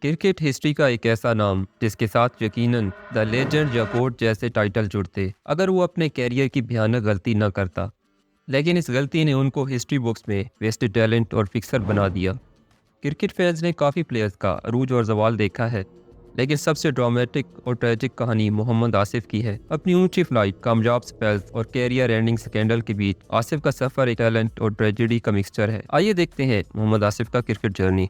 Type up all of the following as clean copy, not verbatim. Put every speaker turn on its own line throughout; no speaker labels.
Cricket history का एक ऐसा नाम जिसके साथ यकीनन द लेजेंड या गोट जैसे टाइटल जुड़ते अगर वो अपने कैरियर की भयानक गलती न करता। लेकिन इस गलती ने उनको हिस्ट्री बुक्स में वेस्टेड टैलेंट और फिक्सर बना दिया। क्रिकेट फैंस ने काफ़ी प्लेयर्स का अरूज और जवाल देखा है, लेकिन सबसे ड्रामेटिक और ट्रेजिक कहानी मोहम्मद आसिफ की है। अपनी ऊंची फ्लाइट, कामयाब स्पेल्स और कैरियर एंडिंग स्कैंडल के बीच आसिफ का सफर एक टैलेंट और ट्रेजेडी का मिक्सचर है। आइए देखते हैं मोहम्मद आसिफ का क्रिकेट जर्नी।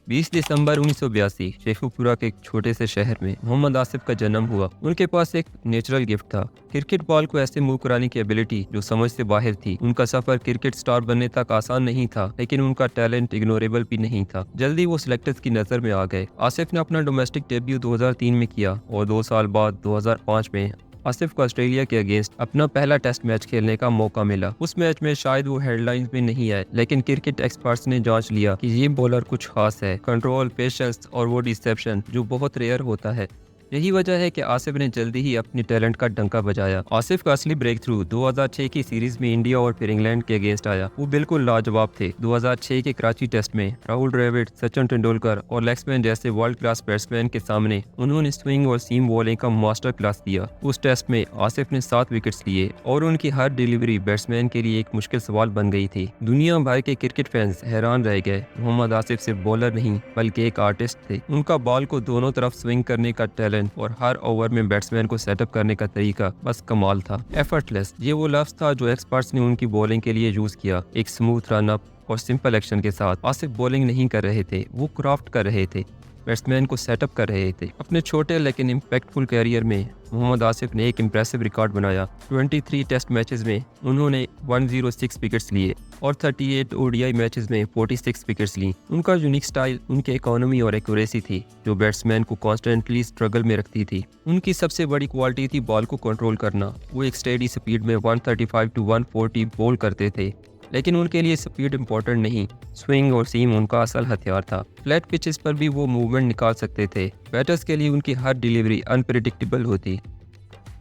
20 दिसंबर 1982 शेखुपुरा के एक छोटे से शहर में मोहम्मद आसिफ का जन्म हुआ। उनके पास एक नेचुरल गिफ्ट था, क्रिकेट बॉल को ऐसे मूव कराने की एबिलिटी जो समझ से बाहर थी। उनका सफर क्रिकेट स्टार बनने तक आसान नहीं था, लेकिन उनका टैलेंट इग्नोरेबल भी नहीं था। जल्दी वो सिलेक्टर्स की नजर में आ गए। आसिफ ने अपना डोमेस्टिक डेब्यू 2003 में किया और 2 साल बाद 2005 में आसिफ को ऑस्ट्रेलिया के अगेंस्ट अपना पहला टेस्ट मैच खेलने का मौका मिला। उस मैच में शायद वो हेडलाइंस में नहीं आए, लेकिन क्रिकेट एक्सपर्ट्स ने जांच लिया कि ये बॉलर कुछ खास है। कंट्रोल, पेशेंस और वो डिसेप्शन जो बहुत रेयर होता है। यही वजह है कि आसिफ ने जल्दी ही अपनी टैलेंट का डंका बजाया। आसिफ का असली ब्रेक थ्रू 2006 की सीरीज में इंडिया और फिर इंग्लैंड के अगेंस्ट आया। वो बिल्कुल लाजवाब थे। 2006 के कराची टेस्ट में राहुल द्रविड़, सचिन तेंदुलकर और लेग्समैन जैसे वर्ल्ड क्लास बैट्समैन के सामने उन्होंने स्विंग और सीम बॉलिंग का मास्टर क्लास दिया। उस टेस्ट में आसिफ ने 7 विकेट्स लिए और उनकी हर डिलीवरी बैट्समैन के लिए एक मुश्किल सवाल बन गई थी। दुनिया भर के क्रिकेट फैंस हैरान रह गए। मोहम्मद आसिफ सिर्फ बॉलर नहीं बल्कि एक आर्टिस्ट थे। उनका बॉल को दोनों तरफ स्विंग करने का टैलेंट और हर ओवर में बैट्समैन को सेटअप करने का तरीका बस कमाल था। एफर्टलेस, ये वो लफ्ज था जो एक्सपर्ट्स ने उनकी बॉलिंग के लिए यूज किया। एक स्मूथ रन अप और सिंपल एक्शन के साथ आसिफ बॉलिंग नहीं कर रहे थे, वो क्राफ्ट कर रहे थे, बैट्समैन को सेटअप कर रहे थे। अपने छोटे लेकिन इम्पैक्टफुल कैरियर में मोहम्मद आसिफ ने एक इम्प्रेसिव रिकॉर्ड बनाया। 23 टेस्ट मैचेस में उन्होंने 106 विकेट्स लिए और 38 ओडीआई मैचेस में 46 विकेट्स ली। उनका यूनिक स्टाइल उनकी इकोनॉमी और एक्यूरेसी थी जो बैट्समैन को कॉन्स्टेंटली स्ट्रगल में रखती थी। उनकी सबसे बड़ी क्वालिटी थी बॉल को कंट्रोल करना। वो एक स्टेडी स्पीड में 135 टू 140 बॉल करते थे, लेकिन उनके लिए स्पीड इंपॉर्टेंट नहीं, स्विंग और सीम उनका असल हथियार था। फ्लैट पिचेस पर भी वो मूवमेंट निकाल सकते थे। बैटर्स के लिए उनकी हर डिलीवरी अनप्रेडिक्टेबल होती।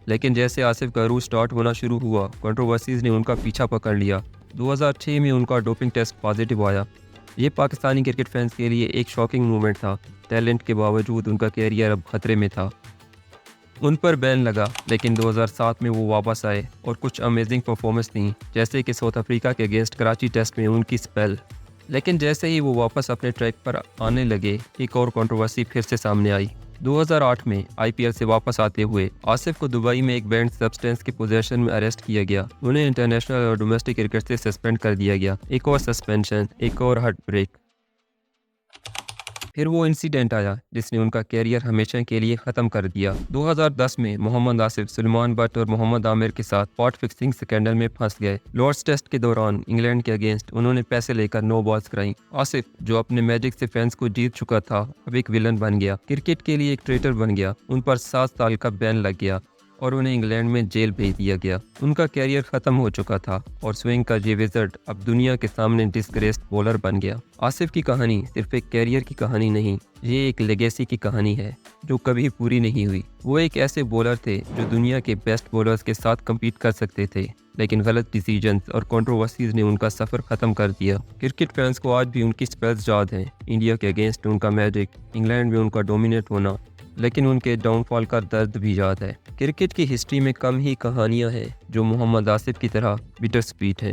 लेकिन जैसे आसिफ का रूट स्टार्ट होना शुरू हुआ, कंट्रोवर्सीज ने उनका पीछा पकड़ लिया। 2006 में उनका डोपिंग टेस्ट पॉजिटिव आया। ये पाकिस्तानी क्रिकेट फैंस के लिए एक शॉकिंग मूवमेंट था। टैलेंट के बावजूद उनका कैरियर अब खतरे में था। उन पर बैन लगा, लेकिन 2007 में वो वापस आए और कुछ अमेजिंग परफॉर्मेंस दी, जैसे कि साउथ अफ्रीका के अगेंस्ट कराची टेस्ट में उनकी स्पेल। लेकिन जैसे ही वो वापस अपने ट्रैक पर आने लगे, एक और कंट्रोवर्सी फिर से सामने आई। 2008 में आईपीएल से वापस आते हुए आसिफ को दुबई में एक बैंड सब्सटेंस के पोजेशन में अरेस्ट किया गया। उन्हें इंटरनेशनल और डोमेस्टिक क्रिकेट से सस्पेंड कर दिया गया। एक और सस्पेंशन, एक और हार्ट ब्रेक। फिर वो इंसिडेंट आया जिसने उनका कैरियर हमेशा के लिए ख़त्म कर दिया। 2010 में मोहम्मद आसिफ सुलेमान बट और मोहम्मद आमिर के साथ पॉट फिक्सिंग स्कैंडल में फंस गए। लॉर्ड्स टेस्ट के दौरान इंग्लैंड के अगेंस्ट उन्होंने पैसे लेकर 9 बॉल्स कराई। आसिफ, जो अपने मैजिक से फैंस को जीत चुका था, अब एक विलन बन गया, क्रिकेट के लिए एक ट्रेटर बन गया। उन पर 7 साल का बैन लग गया और उन्हें इंग्लैंड में जेल भेज दिया गया। उनका कैरियर खत्म हो चुका था और स्विंग का ये विज़र्ड अब दुनिया के सामने डिस्ग्रेस्ड बॉलर बन गया। आसिफ की कहानी सिर्फ एक कैरियर की कहानी नहीं, ये एक लेगेसी की कहानी है जो कभी पूरी नहीं हुई। वो एक ऐसे बॉलर थे जो दुनिया के बेस्ट बॉलर्स के साथ कम्पीट कर सकते थे, लेकिन गलत डिसीजंस और कंट्रोवर्सीज ने उनका सफर खत्म कर दिया। क्रिकेट फैंस को आज भी उनकी स्पेल्स याद हैं। इंडिया के अगेंस्ट उनका मैजिक, इंग्लैंड में उनका डोमिनेट होना, लेकिन उनके डाउनफॉल का दर्द भी याद है। क्रिकेट की हिस्ट्री में कम ही कहानियां हैं जो मोहम्मद आसिफ की तरह बिटर स्वीट है।